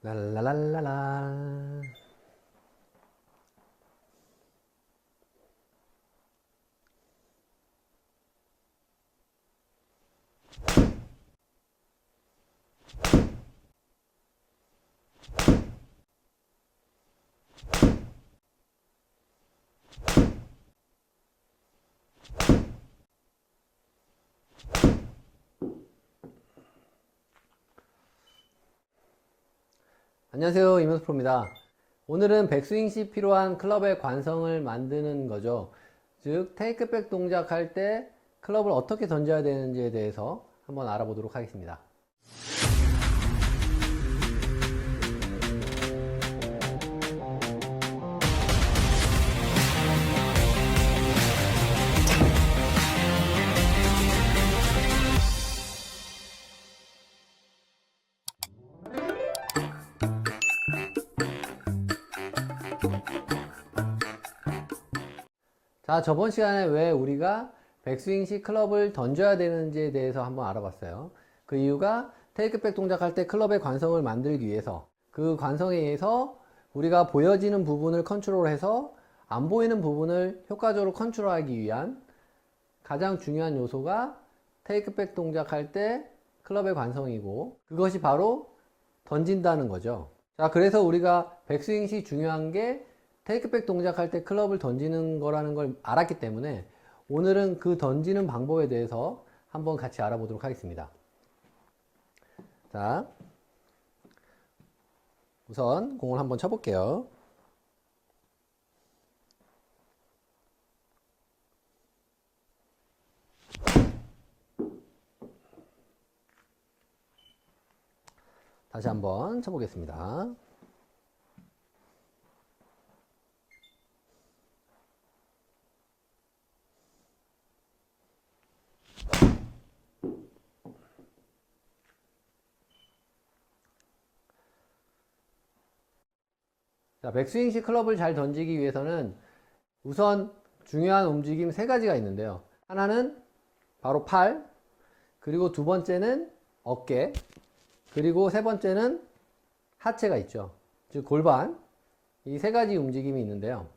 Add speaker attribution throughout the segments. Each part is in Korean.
Speaker 1: 랄랄랄랄라. 안녕하세요, 이명수 프로입니다. 오늘은 백스윙 시 필요한 클럽의 관성을 만드는 거죠. 즉 테이크백 동작할 때 클럽을 어떻게 던져야 되는지에 대해서 한번 알아보도록 하겠습니다. 자, 저번 시간에 왜 우리가 백스윙 시 클럽을 던져야 되는지에 대해서 한번 알아봤어요. 그 이유가 테이크백 동작할 때 클럽의 관성을 만들기 위해서, 그 관성에 의해서 우리가 보여지는 부분을 컨트롤해서 안 보이는 부분을 효과적으로 컨트롤하기 위한 가장 중요한 요소가 테이크백 동작할 때 클럽의 관성이고, 그것이 바로 던진다는 거죠. 자, 그래서 우리가 백스윙 시 중요한 게 테이크백 동작할 때 클럽을 던지는 거라는 걸 알았기 때문에 오늘은 그 던지는 방법에 대해서 한번 같이 알아보도록 하겠습니다. 자, 우선 공을 한번 쳐볼게요. 다시 한번 쳐보겠습니다. 자, 백스윙 시 클럽을 잘 던지기 위해서는 우선 중요한 움직임 세 가지가 있는데요. 하나는 바로 팔, 그리고 두 번째는 어깨, 그리고 세 번째는 하체가 있죠. 즉 골반. 이 세 가지 움직임이 있는데요.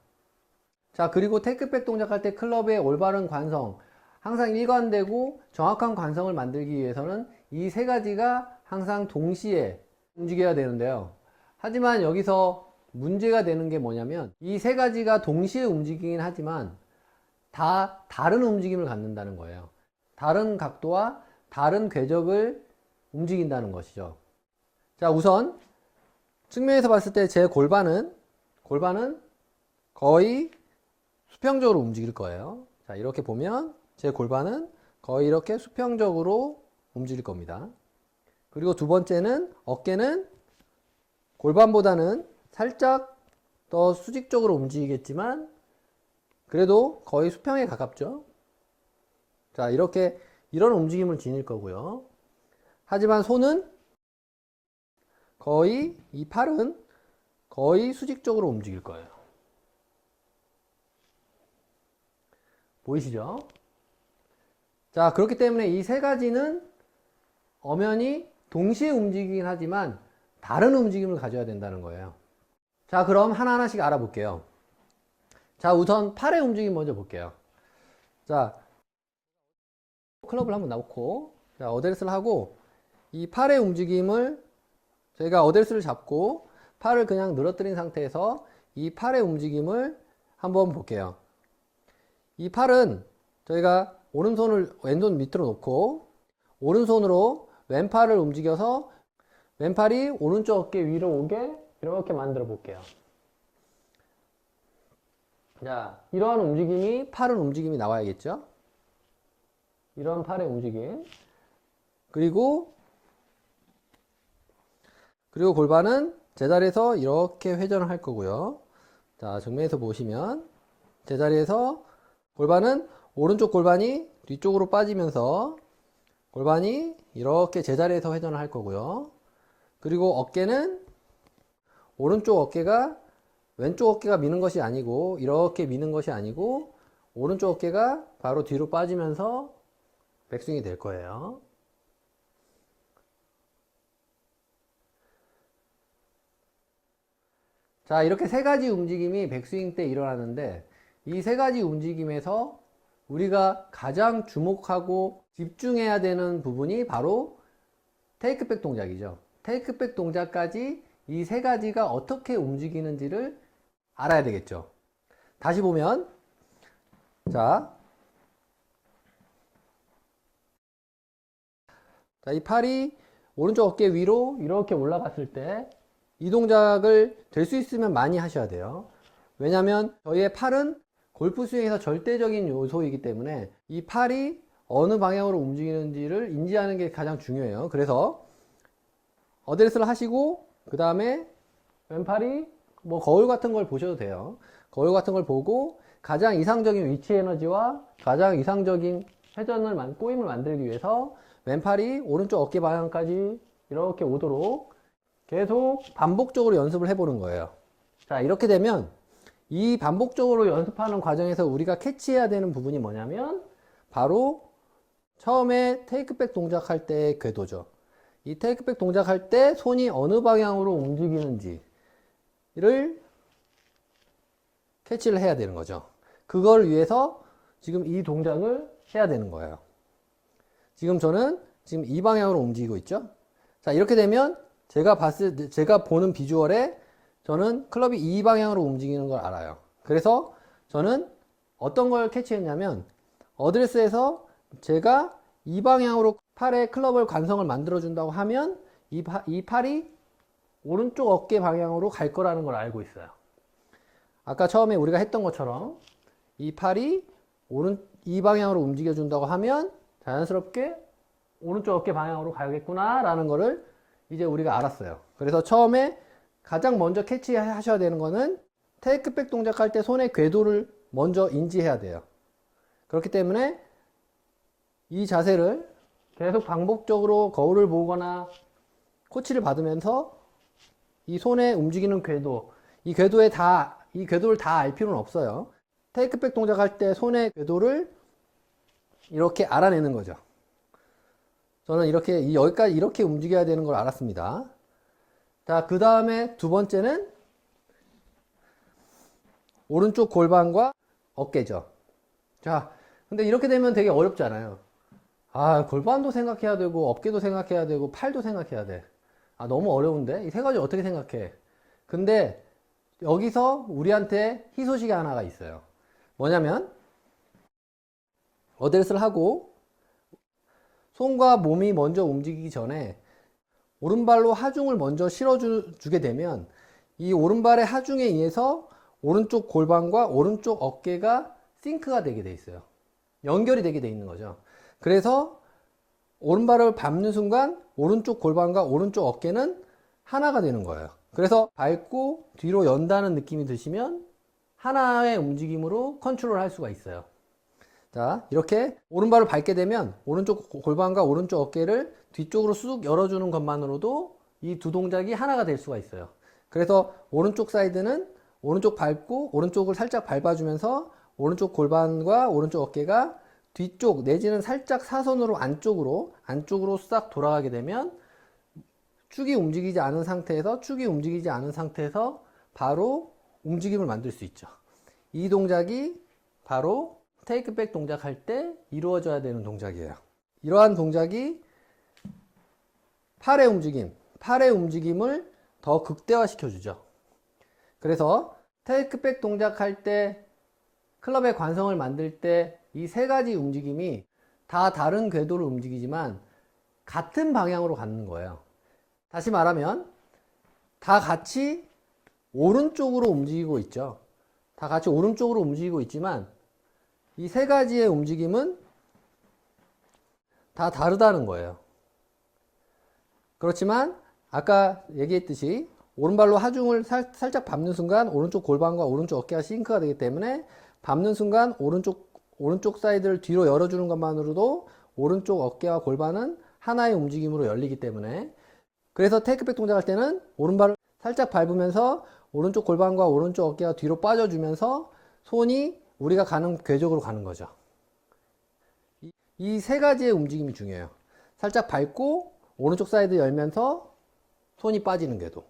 Speaker 1: 자, 그리고 테이크백 동작할 때 클럽의 올바른 관성, 항상 일관되고 정확한 관성을 만들기 위해서는 이 세 가지가 항상 동시에 움직여야 되는데요. 하지만 여기서 문제가 되는 게 뭐냐면 이 세 가지가 동시에 움직이긴 하지만 다 다른 움직임을 갖는다는 거예요. 다른 각도와 다른 궤적을 움직인다는 것이죠. 자, 우선 측면에서 봤을 때 제 골반은 거의 수평적으로 움직일 거예요. 자, 이렇게 보면 제 골반은 거의 이렇게 수평적으로 움직일 겁니다. 그리고 두 번째는 어깨는 골반보다는 살짝 더 수직적으로 움직이겠지만 그래도 거의 수평에 가깝죠. 자, 이렇게 이런 움직임을 지닐 거고요. 하지만 손은 거의, 이 팔은 거의 수직적으로 움직일 거예요. 보이시죠? 자, 그렇기 때문에 이 세 가지는 엄연히 동시에 움직이긴 하지만 다른 움직임을 가져야 된다는 거예요. 자, 그럼 하나하나씩 알아볼게요. 자, 우선 팔의 움직임 먼저 볼게요. 자, 클럽을 한번 놓고, 자, 어드레스를 하고, 이 팔의 움직임을 저희가 어드레스를 잡고 팔을 그냥 늘어뜨린 상태에서 이 팔의 움직임을 한번 볼게요. 이 팔은 저희가 오른손을 왼손 밑으로 놓고 오른손으로 왼팔을 움직여서 왼팔이 오른쪽 어깨 위로 오게 이렇게 만들어 볼게요. 자, 이러한 움직임이, 팔은 움직임이 나와야겠죠? 이런 팔의 움직임. 그리고 골반은 제자리에서 이렇게 회전을 할 거고요. 자, 정면에서 보시면 제자리에서 골반은 오른쪽 골반이 뒤쪽으로 빠지면서 골반이 이렇게 제자리에서 회전을 할 거고요. 그리고 어깨는 오른쪽 어깨가 왼쪽 어깨가 미는 것이 아니고 이렇게 미는 것이 아니고 오른쪽 어깨가 바로 뒤로 빠지면서 백스윙이 될 거예요. 자, 이렇게 세 가지 움직임이 백스윙 때 일어나는데 이 세 가지 움직임에서 우리가 가장 주목하고 집중해야 되는 부분이 바로 테이크백 동작이죠. 테이크백 동작까지 이 세 가지가 어떻게 움직이는지를 알아야 되겠죠. 다시 보면, 자, 이 팔이 오른쪽 어깨 위로 이렇게 올라갔을 때 이 동작을 될 수 있으면 많이 하셔야 돼요. 왜냐하면 저희의 팔은 골프 스윙에서 절대적인 요소이기 때문에 이 팔이 어느 방향으로 움직이는지를 인지하는 게 가장 중요해요. 그래서 어드레스를 하시고 그 다음에 왼팔이 뭐 거울 같은 걸 보셔도 돼요. 거울 같은 걸 보고 가장 이상적인 위치 에너지와 가장 이상적인 회전을 꼬임을 만들기 위해서 왼팔이 오른쪽 어깨 방향까지 이렇게 오도록 계속 반복적으로 연습을 해보는 거예요. 자, 이렇게 되면 이 반복적으로 연습하는 과정에서 우리가 캐치해야 되는 부분이 뭐냐면 바로 처음에 테이크백 동작할 때의 궤도죠. 이 테이크백 동작할 때 손이 어느 방향으로 움직이는지를 캐치를 해야 되는 거죠. 그걸 위해서 지금 이 동작을 해야 되는 거예요. 지금 저는 지금 이 방향으로 움직이고 있죠. 자, 이렇게 되면 제가 보는 비주얼에 저는 클럽이 이 방향으로 움직이는 걸 알아요. 그래서 저는 어떤 걸 캐치했냐면 어드레스에서 제가 이 방향으로 팔에 클럽을 관성을 만들어 준다고 하면 이 팔이 오른쪽 어깨 방향으로 갈 거라는 걸 알고 있어요. 아까 처음에 우리가 했던 것처럼 이 팔이 이 방향으로 움직여 준다고 하면 자연스럽게 오른쪽 어깨 방향으로 가야겠구나 라는 거를 이제 우리가 알았어요. 그래서 처음에 가장 먼저 캐치하셔야 되는 거는 테이크백 동작할 때 손의 궤도를 먼저 인지해야 돼요. 그렇기 때문에 이 자세를 계속 반복적으로 거울을 보거나 코치를 받으면서 이 손의 움직이는 궤도, 이 궤도를 다 알 필요는 없어요. 테이크백 동작할 때 손의 궤도를 이렇게 알아내는 거죠. 저는 여기까지 이렇게 움직여야 되는 걸 알았습니다. 자, 그 다음에 두 번째는 오른쪽 골반과 어깨죠. 자, 근데 이렇게 되면 되게 어렵잖아요. 아, 골반도 생각해야 되고, 어깨도 생각해야 되고, 팔도 생각해야 돼. 아, 너무 어려운데? 이 세 가지 어떻게 생각해? 근데 여기서 우리한테 희소식이 하나가 있어요. 뭐냐면, 어드레스를 하고, 손과 몸이 먼저 움직이기 전에 오른발로 하중을 먼저 실어주게 되면 이 오른발의 하중에 의해서 오른쪽 골반과 오른쪽 어깨가 싱크가 되게 돼 있어요. 연결이 되게 돼 있는 거죠. 그래서 오른발을 밟는 순간 오른쪽 골반과 오른쪽 어깨는 하나가 되는 거예요. 그래서 밟고 뒤로 연다는 느낌이 드시면 하나의 움직임으로 컨트롤 할 수가 있어요. 자, 이렇게 오른발을 밟게 되면 오른쪽 골반과 오른쪽 어깨를 뒤쪽으로 쑥 열어주는 것만으로도 이 두 동작이 하나가 될 수가 있어요. 그래서 오른쪽 사이드는 오른쪽 밟고 오른쪽을 살짝 밟아주면서 오른쪽 골반과 오른쪽 어깨가 뒤쪽 내지는 살짝 사선으로 안쪽으로 싹 돌아가게 되면 축이 움직이지 않은 상태에서 바로 움직임을 만들 수 있죠. 이 동작이 바로 테이크백 동작할 때 이루어져야 되는 동작이에요. 이러한 동작이 팔의 움직임을 더 극대화시켜 주죠. 그래서 테이크백 동작할 때 클럽의 관성을 만들 때 이 세 가지 움직임이 다 다른 궤도를 움직이지만 같은 방향으로 가는 거예요. 다시 말하면 다 같이 오른쪽으로 움직이고 있죠. 다 같이 오른쪽으로 움직이고 있지만 이 세 가지의 움직임은 다 다르다는 거예요. 그렇지만 아까 얘기했듯이 오른발로 하중을 살짝 밟는 순간 오른쪽 골반과 오른쪽 어깨가 싱크가 되기 때문에 밟는 순간 오른쪽 사이드를 뒤로 열어주는 것만으로도 오른쪽 어깨와 골반은 하나의 움직임으로 열리기 때문에 그래서 테이크백 동작할 때는 오른발을 살짝 밟으면서 오른쪽 골반과 오른쪽 어깨가 뒤로 빠져주면서 손이 우리가 가는 궤적으로 가는 거죠. 이 세 가지의 움직임이 중요해요. 살짝 밟고 오른쪽 사이드 열면서 손이 빠지는 궤도.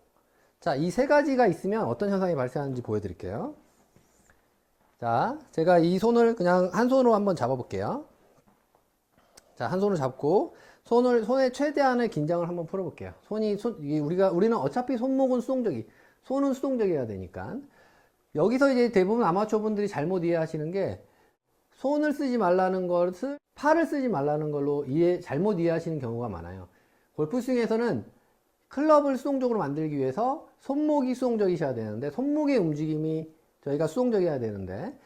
Speaker 1: 자, 이 세 가지가 있으면 어떤 현상이 발생하는지 보여드릴게요. 자, 제가 이 손을 그냥 한 손으로 한번 잡아볼게요. 자, 한 손을 잡고 손의 최대한의 긴장을 한번 풀어볼게요. 우리는 어차피 손목은 손은 수동적이어야 되니까. 여기서 이제 대부분 아마추어 분들이 잘못 이해하시는 게 손을 쓰지 말라는 것을 팔을 쓰지 말라는 걸로 잘못 이해하시는 경우가 많아요. 골프 스윙에서는 클럽을 수동적으로 만들기 위해서 손목이 수동적이셔야 되는데, 손목의 움직임이 저희가 수동적이어야 되는데,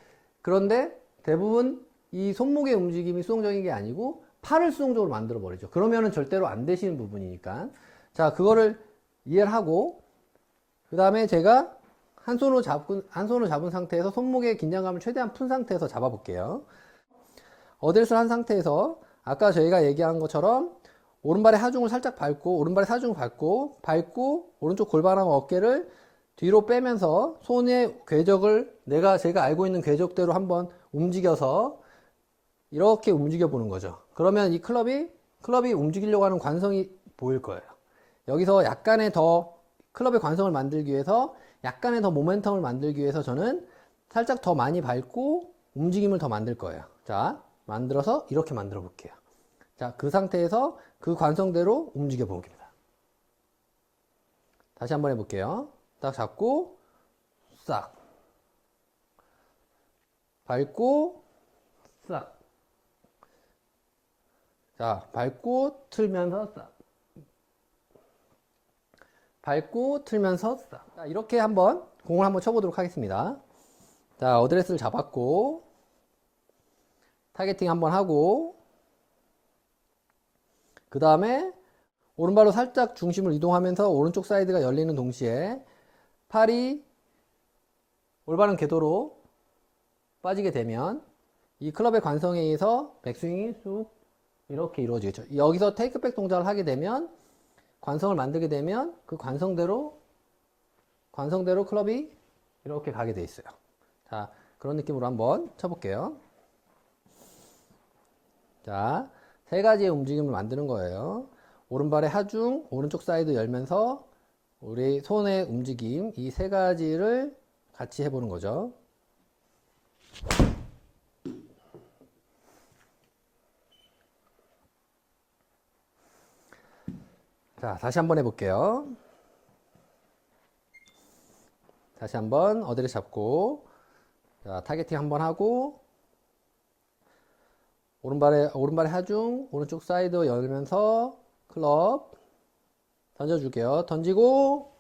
Speaker 1: 그런데 대부분 이 손목의 움직임이 수동적인 게 아니고 팔을 수동적으로 만들어 버리죠. 그러면은 절대로 안 되시는 부분이니까. 자, 그거를 이해를 하고, 그 다음에 제가 한 손으로 잡은 상태에서 손목의 긴장감을 최대한 푼 상태에서 잡아 볼게요. 어드레스를 한 상태에서 아까 저희가 얘기한 것처럼 오른발의 하중을 살짝 밟고, 오른발의 하중을 밟고 오른쪽 골반하고 어깨를 뒤로 빼면서 손의 궤적을 제가 알고 있는 궤적대로 한번 움직여서 이렇게 움직여 보는 거죠. 그러면 이 클럽이 움직이려고 하는 관성이 보일 거예요. 여기서 약간의 더 클럽의 관성을 만들기 위해서, 약간의 더 모멘텀을 만들기 위해서 저는 살짝 더 많이 밟고 움직임을 더 만들 거예요. 자, 만들어서 이렇게 만들어 볼게요. 자, 그 상태에서 그 관성대로 움직여 보겠습니다. 다시 한번 해볼게요. 딱 잡고 싹 밟고 싹. 자, 밟고 틀면서 싹. 밟고 틀면서 싹. 자, 이렇게 한번 공을 한번 쳐보도록 하겠습니다. 자, 어드레스를 잡았고 타겟팅 한번 하고, 그 다음에 오른발로 살짝 중심을 이동하면서 오른쪽 사이드가 열리는 동시에 팔이 올바른 궤도로 빠지게 되면 이 클럽의 관성에 의해서 백스윙이 쑥 이렇게 이루어지겠죠. 여기서 테이크백 동작을 하게 되면, 관성을 만들게 되면 그 관성대로 클럽이 이렇게 가게 돼 있어요. 자, 그런 느낌으로 한번 쳐볼게요. 자, 세 가지의 움직임을 만드는 거예요. 오른발의 하중, 오른쪽 사이드 열면서 우리 손의 움직임, 이 세 가지를 같이 해보는 거죠. 자, 다시 한번 해볼게요. 다시 한번 어디를 잡고, 자, 타겟팅 한번 하고, 오른발의 하중, 오른쪽 사이드 열면서 클럽 던져줄게요. 던지고,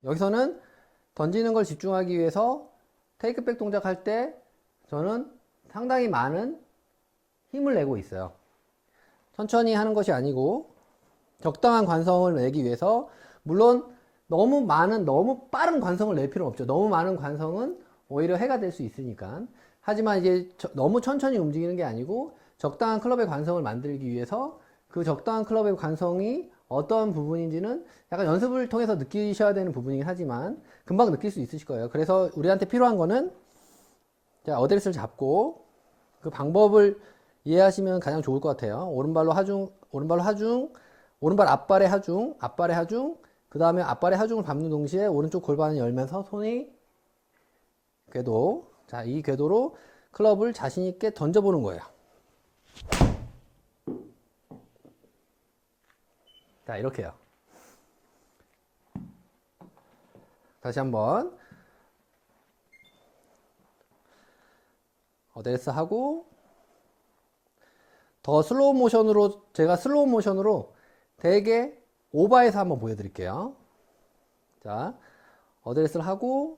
Speaker 1: 여기서는 던지는 걸 집중하기 위해서 테이크백 동작 할 때 저는 상당히 많은 힘을 내고 있어요. 천천히 하는 것이 아니고 적당한 관성을 내기 위해서, 물론 너무 빠른 관성을 낼 필요는 없죠. 너무 많은 관성은 오히려 해가 될 수 있으니까. 하지만 이제 너무 천천히 움직이는 게 아니고 적당한 클럽의 관성을 만들기 위해서 그 적당한 클럽의 관성이 어떤 부분인지는 약간 연습을 통해서 느끼셔야 되는 부분이긴 하지만 금방 느낄 수 있으실 거예요. 그래서 우리한테 필요한 거는, 자, 어드레스를 잡고 그 방법을 이해하시면 가장 좋을 것 같아요. 오른발 앞발의 하중, 그 다음에 앞발의 하중을 밟는 동시에 오른쪽 골반을 열면서 손이 궤도, 자, 이 궤도로 클럽을 자신있게 던져보는 거예요. 자, 이렇게요. 다시 한번 어드레스 하고, 더 슬로우 모션으로, 제가 슬로우 모션으로 되게 오버해서 한번 보여드릴게요. 자, 어드레스를 하고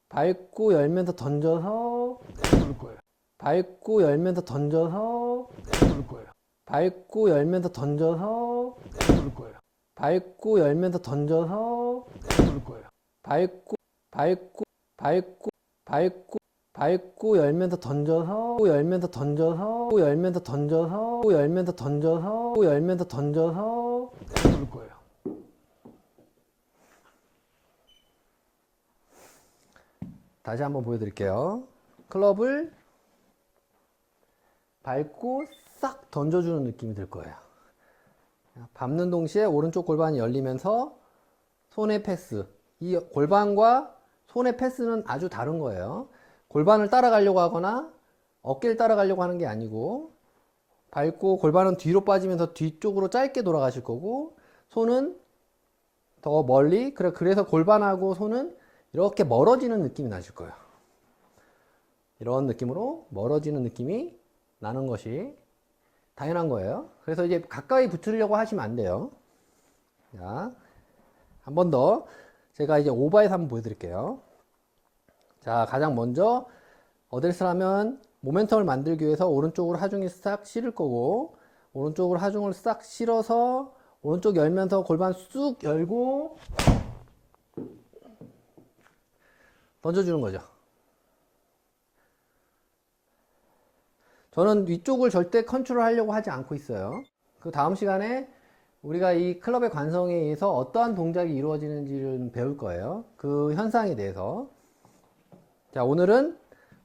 Speaker 1: 밟고 열면서 던져서 내려놓을 거예요. 밟고 열면서 던져서 내려놓을 거예요. 밟고 열면서 던져서 내려놓을 거예요. 밟고 열면서 던져서 내려놓을 거예요. 밟고 열면서 던져서 내려놓을 거예요. 다시 한번 보여드릴게요. 클럽을 밟고 싹 던져주는 느낌이 들 거예요. 밟는 동시에 오른쪽 골반이 열리면서 손의 패스. 이 골반과 손의 패스는 아주 다른 거예요. 골반을 따라가려고 하거나 어깨를 따라가려고 하는 게 아니고, 밟고 골반은 뒤로 빠지면서 뒤쪽으로 짧게 돌아가실 거고, 손은 더 멀리, 그래서 골반하고 손은 이렇게 멀어지는 느낌이 나실 거예요. 이런 느낌으로 멀어지는 느낌이 나는 것이 당연한 거예요. 그래서 이제 가까이 붙으려고 하시면 안 돼요. 자, 한 번 더 제가 이제 오버해서 한번 보여드릴게요. 자, 가장 먼저 어드레스를 하면 모멘텀을 만들기 위해서 오른쪽으로 하중이 싹 실을 거고, 오른쪽으로 하중을 싹 실어서 오른쪽 열면서 골반 쑥 열고 던져주는 거죠. 저는 위쪽을 절대 컨트롤 하려고 하지 않고 있어요. 그 다음 시간에 우리가 이 클럽의 관성에 의해서 어떠한 동작이 이루어지는지를 배울 거예요. 그 현상에 대해서. 자, 오늘은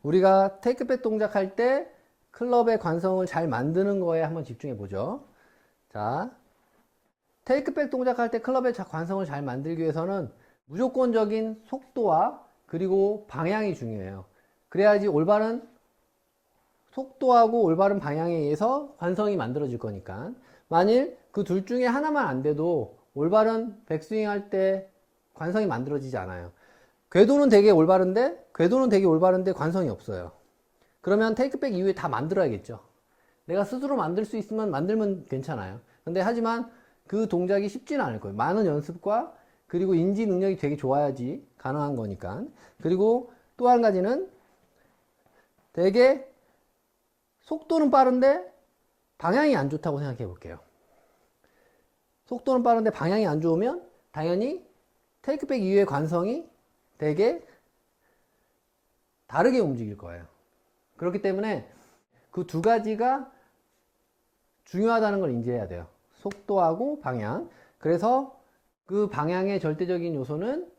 Speaker 1: 우리가 테이크백 동작 할 때 클럽의 관성을 잘 만드는 거에 한번 집중해 보죠. 자, 테이크백 동작 할 때 클럽의 관성을 잘 만들기 위해서는 무조건적인 속도와 그리고 방향이 중요해요. 그래야지 올바른 속도하고 올바른 방향에 의해서 관성이 만들어질 거니까. 만일 그 둘 중에 하나만 안 돼도 올바른 백스윙 할 때 관성이 만들어지지 않아요. 궤도는 되게 올바른데 관성이 없어요. 그러면 테이크백 이후에 다 만들어야겠죠. 내가 스스로 만들 수 있으면 만들면 괜찮아요. 근데 하지만 그 동작이 쉽지는 않을 거예요. 많은 연습과 그리고 인지 능력이 되게 좋아야지 가능한 거니까. 그리고 또 한 가지는 되게 속도는 빠른데 방향이 안 좋다고 생각해 볼게요. 속도는 빠른데 방향이 안 좋으면 당연히 테이크백 이후의 관성이 되게 다르게 움직일 거예요. 그렇기 때문에 그 두 가지가 중요하다는 걸 인지해야 돼요. 속도하고 방향. 그래서 그 방향의 절대적인 요소는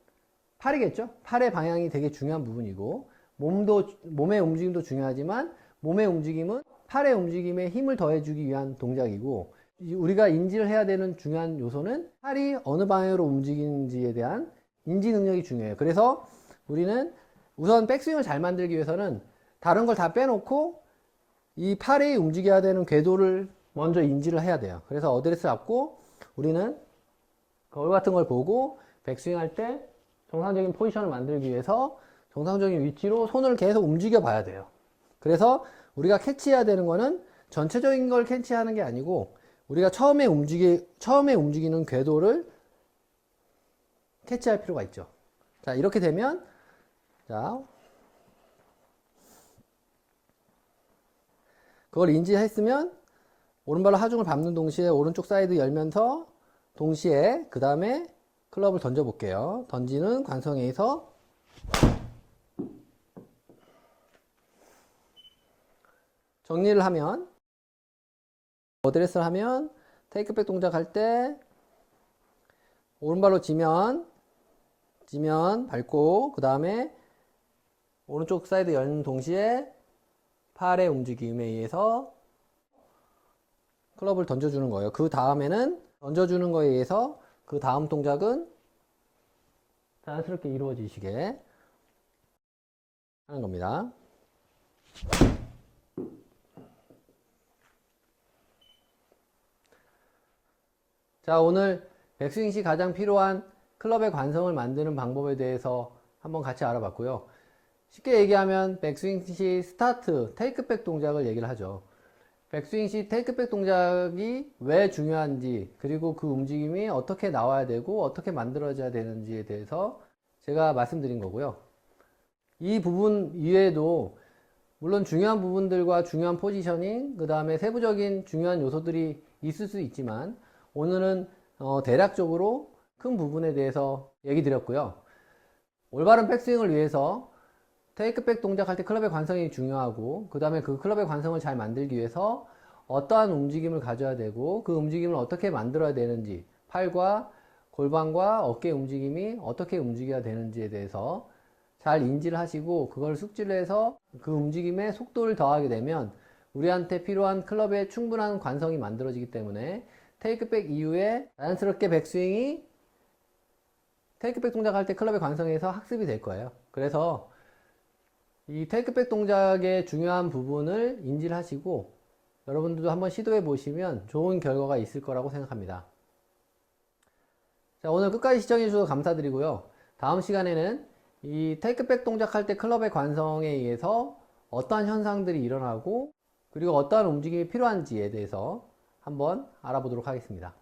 Speaker 1: 팔이겠죠. 팔의 방향이 되게 중요한 부분이고, 몸의 움직임도 중요하지만 몸의 움직임은 팔의 움직임에 힘을 더해주기 위한 동작이고, 우리가 인지를 해야 되는 중요한 요소는 팔이 어느 방향으로 움직이는지에 대한 인지 능력이 중요해요. 그래서 우리는 우선 백스윙을 잘 만들기 위해서는 다른 걸 다 빼놓고 이 팔이 움직여야 되는 궤도를 먼저 인지를 해야 돼요. 그래서 어드레스 잡고 우리는 거울 같은 걸 보고 백스윙 할 때 정상적인 포지션을 만들기 위해서 정상적인 위치로 손을 계속 움직여 봐야 돼요. 그래서 우리가 캐치해야 되는 거는 전체적인 걸 캐치하는 게 아니고 우리가 처음에 움직이는 궤도를 캐치할 필요가 있죠. 자, 이렇게 되면, 자, 그걸 인지했으면 오른발로 하중을 밟는 동시에 오른쪽 사이드 열면서 동시에 그 다음에 클럽을 던져 볼게요. 던지는 관성에 의해서 정리를 하면, 어드레스를 하면 테이크백 동작 할 때 오른발로 지면 밟고 그 다음에 오른쪽 사이드 여는 동시에 팔의 움직임에 의해서 클럽을 던져주는 거예요. 그 다음에는 던져주는 거에 의해서 그 다음 동작은 자연스럽게 이루어지시게 하는 겁니다. 자, 오늘 백스윙 시 가장 필요한 클럽의 관성을 만드는 방법에 대해서 한번 같이 알아봤고요. 쉽게 얘기하면 백스윙 시 스타트, 테이크백 동작을 얘기를 하죠. 백스윙 시 테이크백 동작이 왜 중요한지, 그리고 그 움직임이 어떻게 나와야 되고 어떻게 만들어져야 되는지에 대해서 제가 말씀드린 거고요. 이 부분 이외에도 물론 중요한 부분들과 중요한 포지셔닝, 그 다음에 세부적인 중요한 요소들이 있을 수 있지만 오늘은 대략적으로 큰 부분에 대해서 얘기 드렸고요. 올바른 백스윙을 위해서 테이크백 동작할 때 클럽의 관성이 중요하고, 그 다음에 그 클럽의 관성을 잘 만들기 위해서 어떠한 움직임을 가져야 되고 그 움직임을 어떻게 만들어야 되는지, 팔과 골반과 어깨 움직임이 어떻게 움직여야 되는지에 대해서 잘 인지를 하시고 그걸 숙지를 해서 그 움직임에 속도를 더하게 되면 우리한테 필요한 클럽의 충분한 관성이 만들어지기 때문에 테이크백 이후에 자연스럽게 백스윙이 테이크백 동작할 때 클럽의 관성에서 학습이 될 거예요. 그래서 이 테이크백 동작의 중요한 부분을 인지를 하시고 여러분들도 한번 시도해 보시면 좋은 결과가 있을 거라고 생각합니다. 자, 오늘 끝까지 시청해 주셔서 감사드리고요. 다음 시간에는 이 테이크백 동작할 때 클럽의 관성에 의해서 어떠한 현상들이 일어나고 그리고 어떠한 움직임이 필요한지에 대해서 한번 알아보도록 하겠습니다.